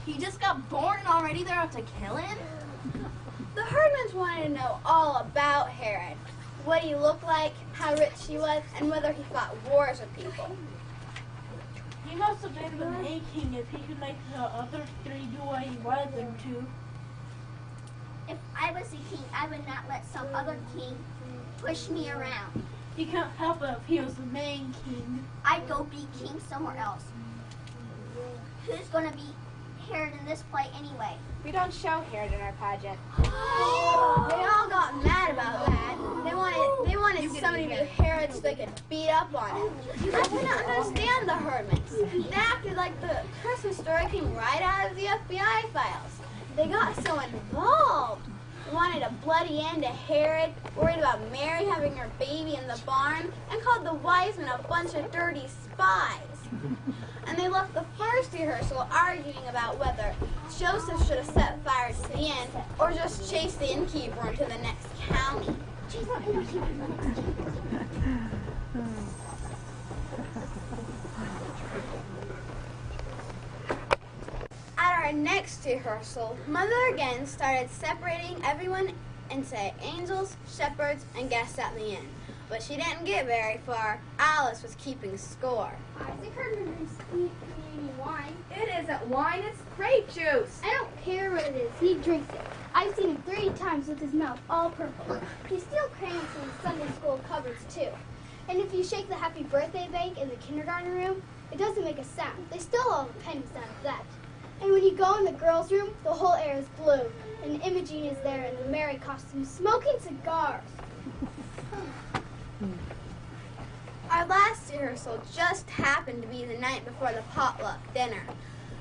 He just got born and already they're out to kill him? The Herdmans wanted to know all about Herod. What he looked like, how rich he was, and whether he fought wars with people. He must have been the main king if he could make the other three do what he wanted them to. If I was a king, I would not let some other king push me around. He can't help it if he was the main king. I'd go be king somewhere else. Who's gonna be Herod in this play anyway? We don't show Herod in our pageant. They all got mad about that. They wanted somebody to be Herod so they could beat up on him. I couldn't understand the Herdmans. They acted like the Christmas story came right out of the FBI files. They got so involved. Wanted a bloody end to Herod, worried about Mary having her baby in the barn, and called the wise men a bunch of dirty spies. And they left the first rehearsal arguing about whether Joseph should have set fire to the inn or just chased the innkeeper into the next county. At our next rehearsal, Mother again started separating everyone into angels, shepherds, and guests at the inn. But she didn't get very far. Alice was keeping score. Isaac Herdman drinks any wine. It isn't wine, it's grape juice. I don't care what it is, he drinks it. I've seen him 3 times with his mouth all purple. He steals crayons from the Sunday school cupboards too. And if you shake the happy birthday bank in the kindergarten room, it doesn't make a sound. They steal all the pennies out of that. And when you go in the girls' room, the whole air is blue. And Imogene is there in the Mary costume, smoking cigars. Our last rehearsal just happened to be the night before the potluck dinner.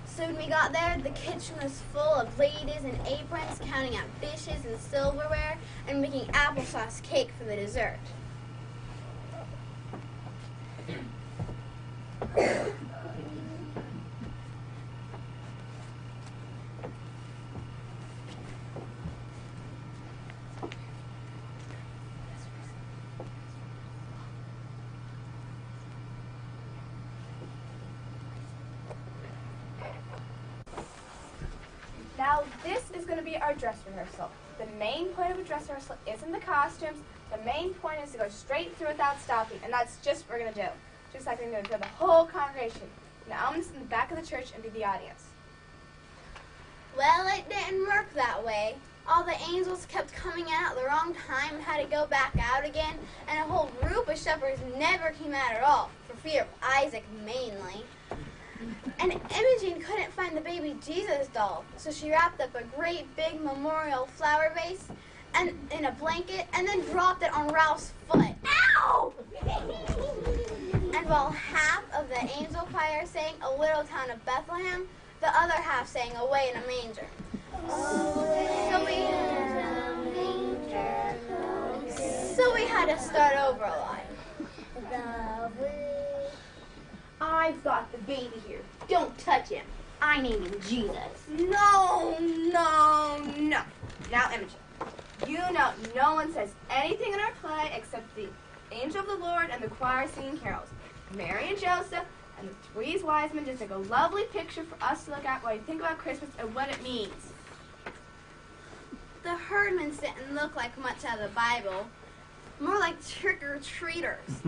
Soon we got there, the kitchen was full of ladies in aprons counting out dishes and silverware and making applesauce cake for the dessert. Now this is going to be our dress rehearsal. The main point of a dress rehearsal isn't the costumes. The main point is to go straight through without stopping, and that's just what we're going to do. Just like we're going to do the whole congregation. Now I'm going to sit in the back of the church and be the audience. Well, it didn't work that way. All the angels kept coming out at the wrong time and had to go back out again, and a whole group of shepherds never came out at all, for fear of Isaac mainly. And Imogene couldn't find the baby Jesus doll, so she wrapped up a great big memorial flower vase and in a blanket and then dropped it on Ralph's foot. Ow! And while half of the angel choir sang A Little Town of Bethlehem, the other half sang Away in a Manger. So we had to start over a lot. I've got the baby here. Don't touch him. I named him Jesus. No. Now, Imogen, you know no one says anything in our play except the angel of the Lord and the choir singing carols. Mary and Joseph and the 3 wise men just make a lovely picture for us to look at while we think about Christmas and what it means. The Herdmans didn't look like much out of the Bible. More like trick-or-treaters.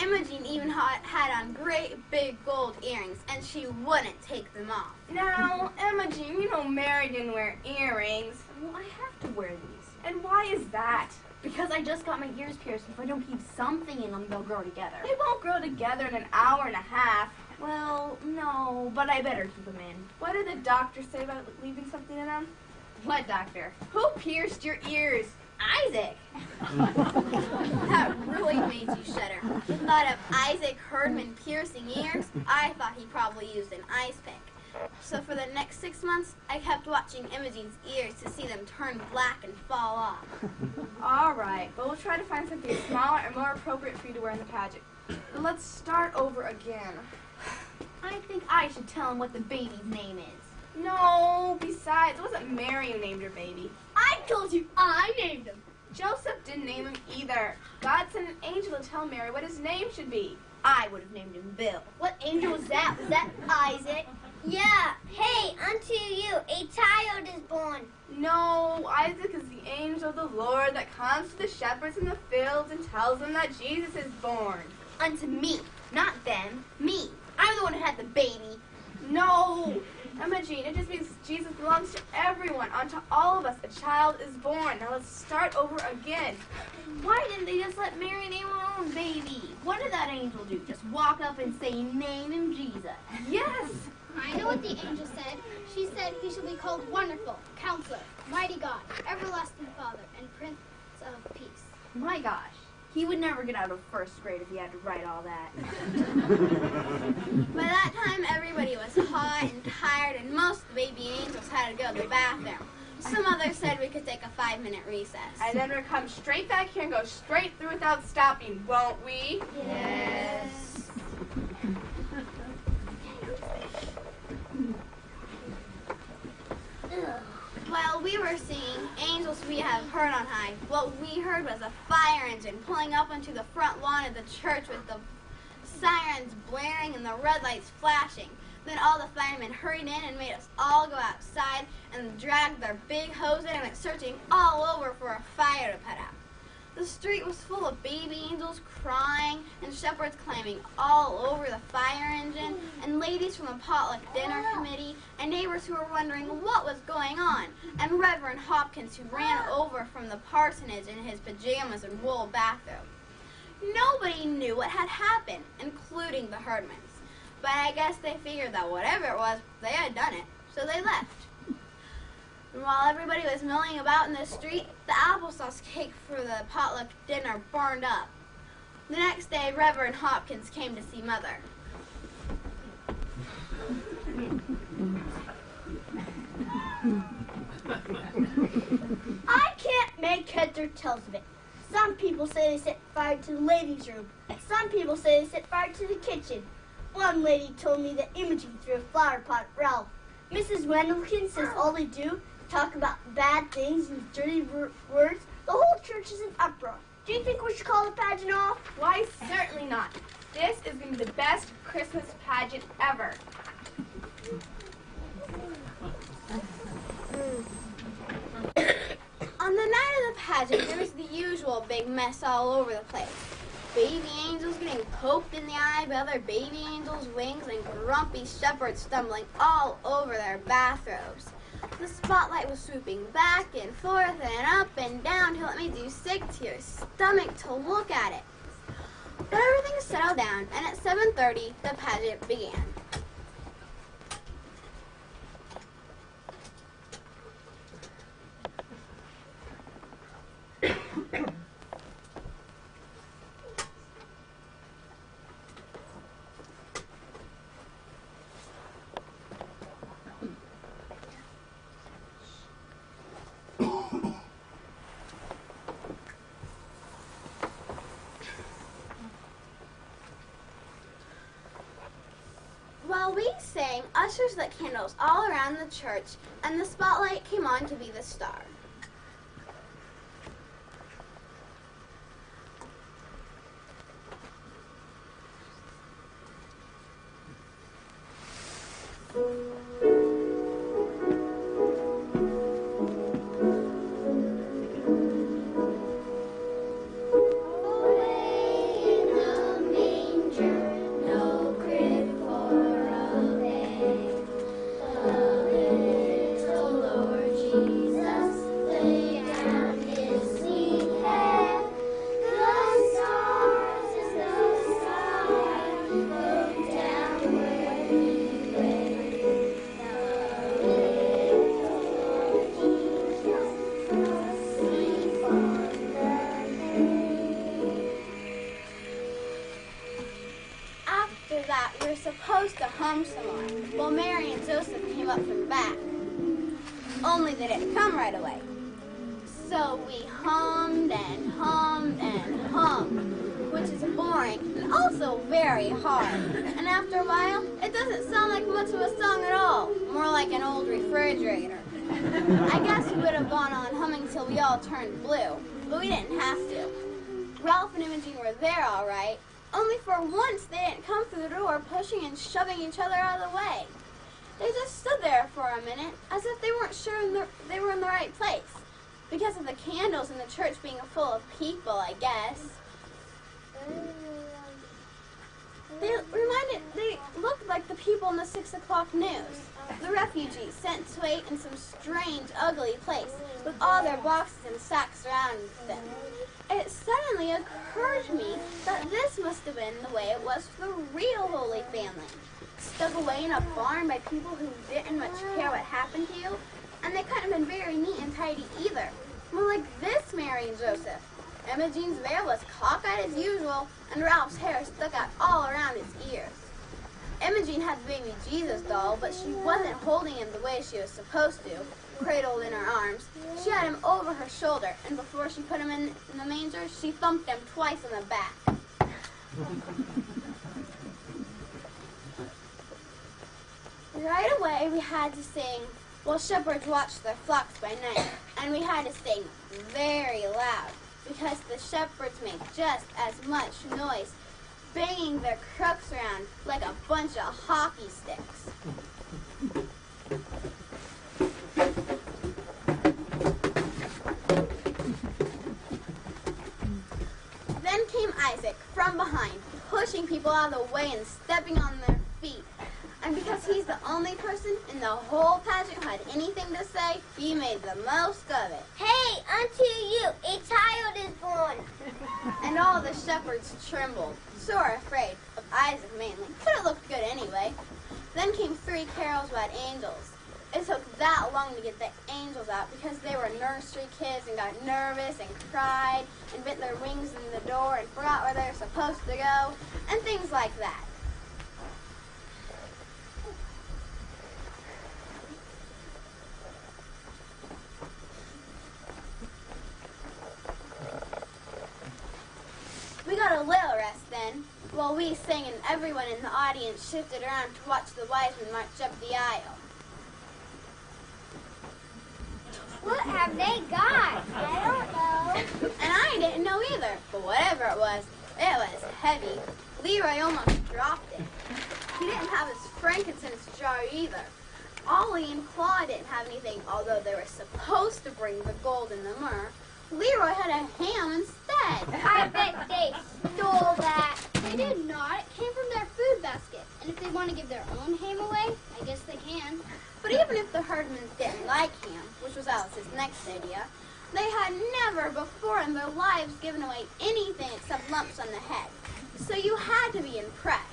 Imogen even had on great big gold earrings, and she wouldn't take them off. Now, Imogen, you know Mary didn't wear earrings. Well, I have to wear these. And why is that? Because I just got my ears pierced. If I don't keep something in them, they'll grow together. They won't grow together in an hour and a half. Well, no, but I better keep them in. What did the doctor say about leaving something in them? What doctor? Who pierced your ears? Isaac. That really made you shudder. The thought of Isaac Herdman piercing ears, I thought he probably used an ice pick. So for the next 6 months, I kept watching Imogen's ears to see them turn black and fall off. All right, but we'll try to find something smaller and more appropriate for you to wear in the pageant. But let's start over again. I think I should tell him what the baby's name is. No, besides, it wasn't Mary who named her baby. I told you I named him. Joseph didn't name him either. God sent an angel to tell Mary what his name should be. I would have named him Bill. What angel was that? Was that Isaac? Yeah. Hey, Aunt to you, a child is born. No, Isaac is the angel of the Lord that comes to the shepherds in the fields and tells them that Jesus is born. Unto me, not them, me. I'm the one who had the baby. No, Imogene, it just means Jesus belongs to everyone. Unto all of us, a child is born. Now let's start over again. Why didn't they just let Mary name her own baby? What did that angel do? Just walk up and say, name him Jesus? Yes. I know what the angel said. She said he shall be called Wonderful, Counselor, Mighty God, Everlasting Father, and Prince of Peace. My gosh, he would never get out of first grade if he had to write all that. By that time, everybody was hot and tired, and most of the baby angels had to go to the bathroom. Some others said we could take a 5-minute recess. And then we'll come straight back here and go straight through without stopping, won't we? Yes. While we were singing Angels We Have Heard on High, what we heard was a fire engine pulling up onto the front lawn of the church with the sirens blaring and the red lights flashing. Then all the firemen hurried in and made us all go outside and dragged their big hose in and went searching all over for a fire to put out. The street was full of baby angels crying and shepherds climbing all over the fire engine and ladies from the potluck dinner committee and neighbors who were wondering what was going on and Reverend Hopkins who ran over from the parsonage in his pajamas and wool bathrobe. Nobody knew what had happened, including the Herdmans. But I guess they figured that whatever it was, they had done it, so they left. And while everybody was milling about in the street, the applesauce cake for the potluck dinner burned up. The next day, Reverend Hopkins came to see Mother. I can't make heads or tails of it. Some people say they set fire to the ladies' room, and some people say they set fire to the kitchen. One lady told me that Imogen threw a flower pot at Ralph. Mrs. Wendelkin says all they do talk about bad things and dirty words. The whole church is in uproar. Do you think we should call the pageant off? Why, certainly not. This is going to be the best Christmas pageant ever. On the night of the pageant, there was the usual big mess all over the place. Baby angels getting poked in the eye by other baby angels' wings and grumpy shepherds stumbling all over their bathrobes. The spotlight was swooping back and forth and up and down till it made you sick to your stomach to look at it. But everything settled down, and at 7:30, the pageant began. While we sang, ushers lit candles all around the church, and the spotlight came on to be the star. Supposed to hum some more, while Mary and Joseph came up from the back. Only they didn't come right away. So we hummed and hummed and hummed, which is boring and also very hard. And after a while, it doesn't sound like much of a song at all, more like an old refrigerator. I guess we would have gone on humming till we all turned blue, but we didn't have to. Ralph and Imogen were there all right, only for once they didn't come through the door pushing and shoving each other out of the way. They just stood there for a minute, as if they weren't sure they were in the right place. Because of the candles in the church being full of people, I guess. They looked like the people in the 6 o'clock news. The refugees sent to wait in some strange, ugly place with all their boxes and sacks surrounding them. It suddenly occurred to me that this must have been the way it was for the real Holy Family. Stuck away in a barn by people who didn't much care what happened to you, and they couldn't have been very neat and tidy either. More like this Mary and Joseph. Imogene's veil was cockeyed as usual, and Ralph's hair stuck out all around his ears. Imogene had the baby Jesus doll, but she wasn't holding him the way she was supposed to, cradled in her arms. She had him over her shoulder, and before she put him in the manger, she thumped him twice on the back. Right away, we had to sing, "While shepherds watch their flocks by night," and we had to sing very loud, because the shepherds make just as much noise, banging their crooks around like a bunch of hockey sticks. Then came Isaac from behind, pushing people out of the way and stepping on their feet. And because he's the only person in the whole pageant who had anything to say, he made the most of it. Hey, unto you, a child is born. And all the shepherds trembled, sore afraid, of Isaac mainly, but it looked good anyway. Then came 3 carols about angels. It took that long to get the angels out because they were nursery kids and got nervous and cried and bent their wings in the door and forgot where they were supposed to go, and things like that. We got a little rest then, while we sang and everyone in the audience shifted around to watch the wise men march up the aisle. What have they got? I don't know. And I didn't know either, but whatever it was heavy. Leroy almost dropped it. He didn't have his frankincense jar either. Ollie and Claude didn't have anything, although they were supposed to bring the gold and the myrrh. Leroy had a ham instead. I bet they stole that. They did not. It came from their food basket. And if they want to give their own ham away, I guess they can. But even if the herdmen didn't like ham, which was Alice's next idea, they had never before in their lives given away anything except lumps on the head. So you had to be impressed.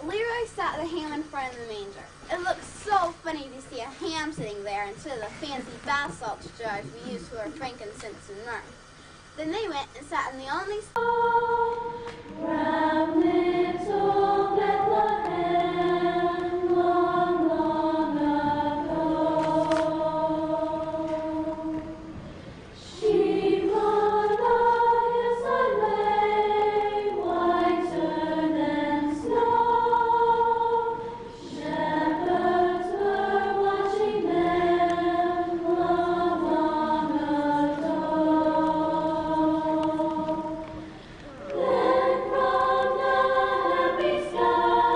Leroy sat the ham in front of the manger. It looked so funny to see a ham sitting there instead of the fancy bath salt jars we used for our frankincense and myrrh. Then they went and sat in the only Round little Bethlehem, long, long ago, sheep on the hillside lay, whiter than snow. Shepherds were watching them, long, long ago. Then from the happy sky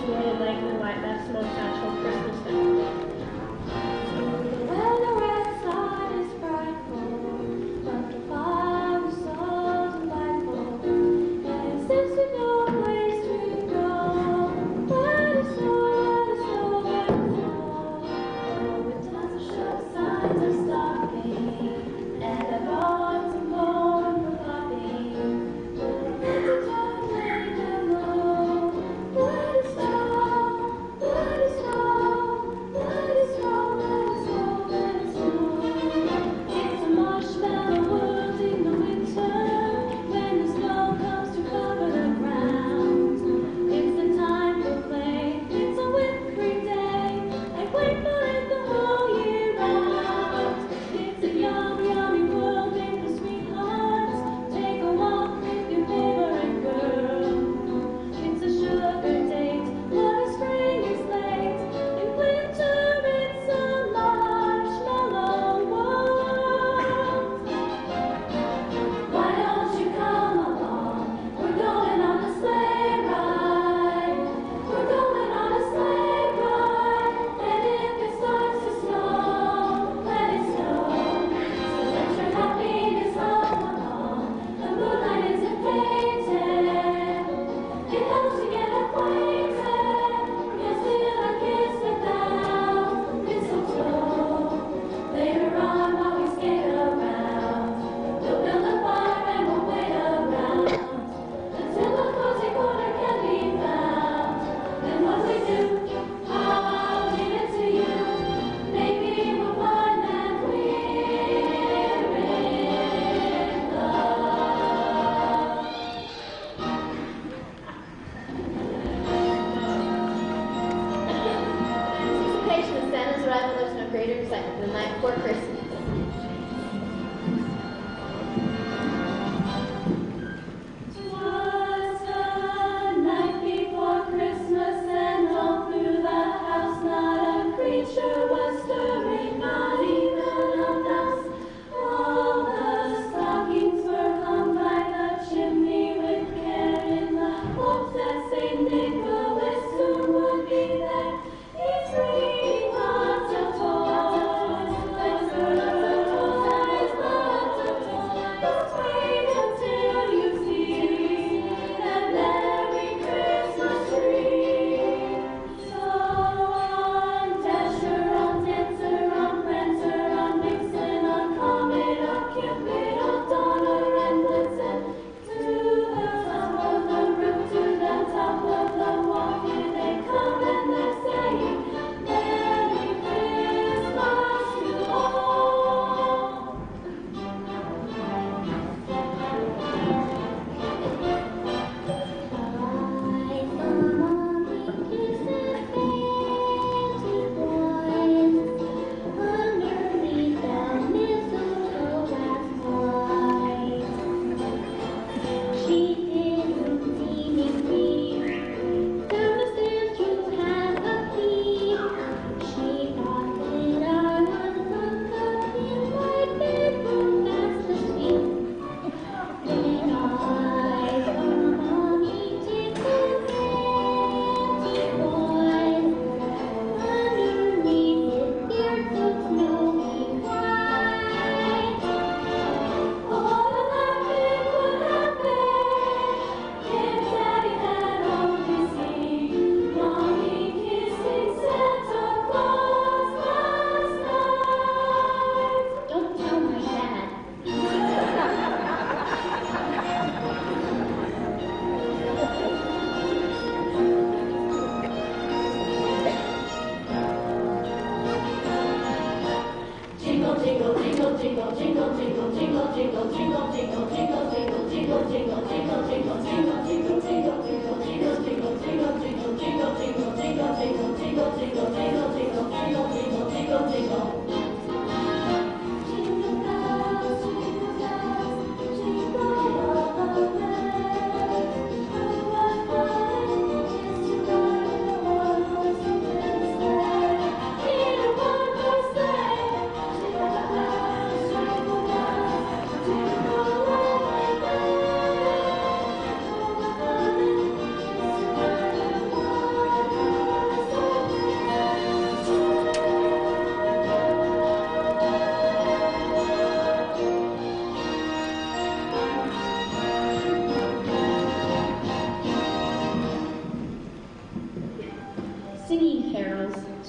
the way of light and light. That's the most natural Christmas thing. When the red sun is frightful, but the fire is so delightful, and since we know a place to go, let us know, let us know. Oh, it doesn't show signs of stopping, and the dogs are born for flopping. Let us know, let us know.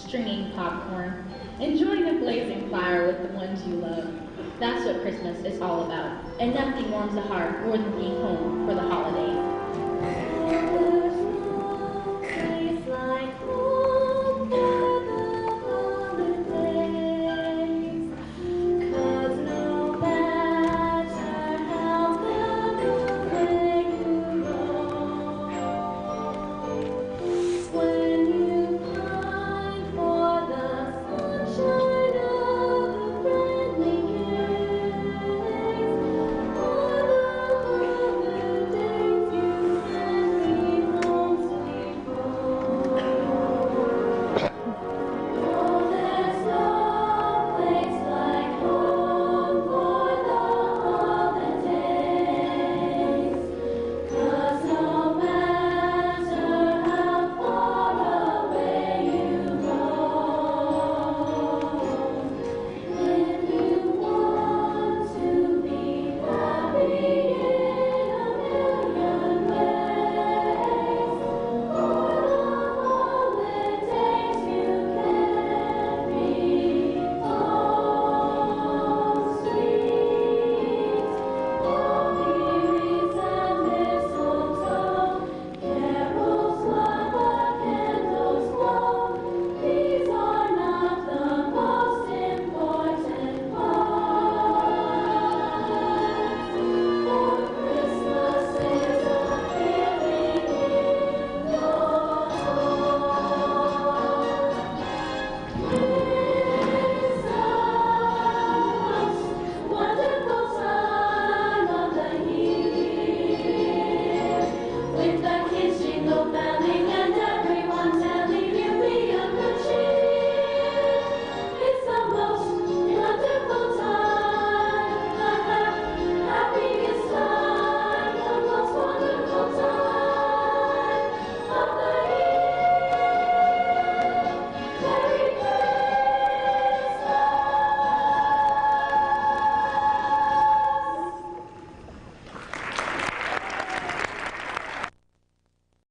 stringing popcorn, enjoying a blazing fire with the ones you love. That's what Christmas is all about, and nothing warms the heart more than being home for the holidays.